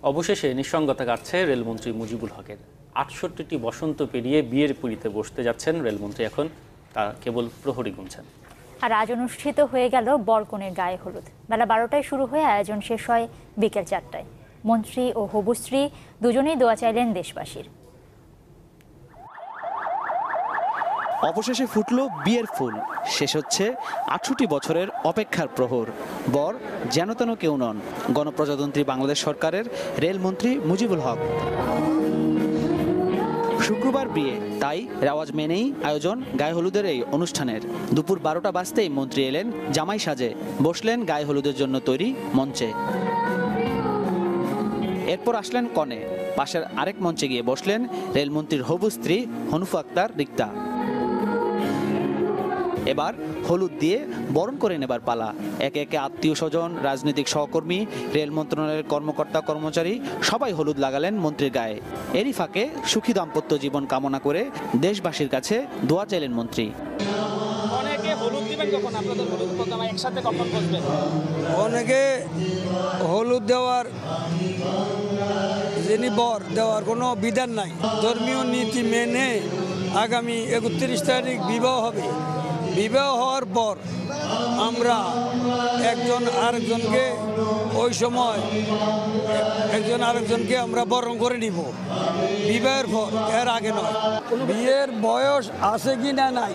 অবশেষে নিঃসঙ্গতা কাটছে রেলমন্ত্রী মুজিবুল হকের। ৬৮টি বসন্ত পেরিয়ে বিয়ের পিঁড়িতে বসতে যাচ্ছেন রেলমন্ত্রী। এখন তা কেবল প্রহরী গুনছেন। আর আজ অনুষ্ঠিত হয়ে গেল বরকনের গায়ে হলুদ। বেলা ১২টায় শুরু হয়ে আয়োজন শেষ হয় বিকেল ৪টায়। মন্ত্রী ও হবুস্ত্রী দুজনেই দোয়া চাইলেন দেশবাসীর। অবশেষে ফুটল বিয়ের ফুল। শেষ হচ্ছে ৬৮ বছরের অপেক্ষার প্রহর। বর যেন তেন কেউ নন, গণপ্রজাতন্ত্রী বাংলাদেশ সরকারের রেলমন্ত্রী মুজিবুল হক। শুক্রবার বিয়ে, তাই রেওয়াজ মেনেই আয়োজন গায়ে হলুদের এই অনুষ্ঠানের। দুপুর ১২টা বাজতেই মন্ত্রী এলেন জামাই সাজে, বসলেন গায়ে হলুদের জন্য তৈরি মঞ্চে। এরপর আসলেন কনে, পাশের আরেক মঞ্চে গিয়ে বসলেন রেলমন্ত্রীর হবু স্ত্রী হনুফা আক্তার রিক্তা। এবার হলুদ দিয়ে বরণ করে নেবার পালা। একে একে আত্মীয় স্বজন, রাজনৈতিক সহকর্মী, রেল মন্ত্রণালয়ের কর্মকর্তা কর্মচারী সবাই হলুদ লাগালেন মন্ত্রীর গায়ে। এরই ফাঁকে সুখী দাম্পত্য জীবন কামনা করে দেশবাসীর কাছে দোয়া চাইলেন মন্ত্রী। অনেকে হলুদ দিবেন কখন? আপনাদের হলুদ প্রোগ্রাম একসাথে কখন বসবেন? অনেকে হলুদ দেওয়ার যিনি বর দেওয়ার কোনো বিধান নাই। ধর্মীয় নীতি মেনে আগামী ৩১ তারিখ বিবাহ হবে। বিবাহ হওয়ার পর আমরা একজন আরেকজনকে ওই সময় একজন আরেকজনকে আমরা বরণ করে নিব বিবাহের পর, এর আগে নয়। বিয়ের বয়স আছে কি না নাই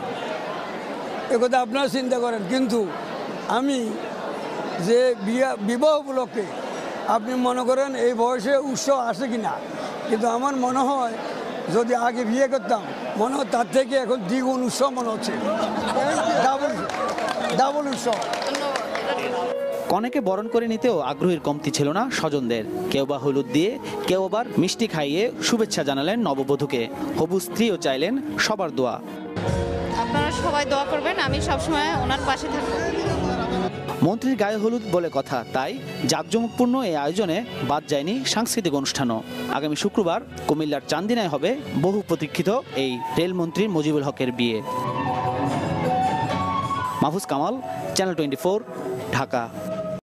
একথা আপনারা চিন্তা করেন, কিন্তু আমি যে বিবাহ উপলক্ষে আপনি মনে করেন এই বয়সে উৎসব আসে কি না, কিন্তু আমার মনে হয় যদি আগে বিয়ে করতাম মনে হয় তার থেকে এখন দ্বিগুণ উৎসব মনে হচ্ছে, ডাবল উৎসব। কনেকে বরণ করে নিতেও আগ্রহীর কমতি ছিল না স্বজনদের। কেউ বা হলুদ দিয়ে, কেউ আবার মিষ্টি খাইয়ে শুভেচ্ছা জানালেন নববধূকে। হবু স্ত্রীও চাইলেন সবার দোয়া। আপনারা সবাই দোয়া করবেন, আমি সবসময় ওনার পাশে থাকবো। মন্ত্রীর গায়ে হলুদ বলে কথা, তাই জাঁকজমকপূর্ণ এই আয়োজনে বাদ যায়নি সাংস্কৃতিক অনুষ্ঠানও। আগামী শুক্রবার কুমিল্লার চান্দিনায় হবে বহু প্রতীক্ষিত এই রেলমন্ত্রী মুজিবুল হকের বিয়ে। মাহফুজ কামাল, চ্যানেল 24, ঢাকা।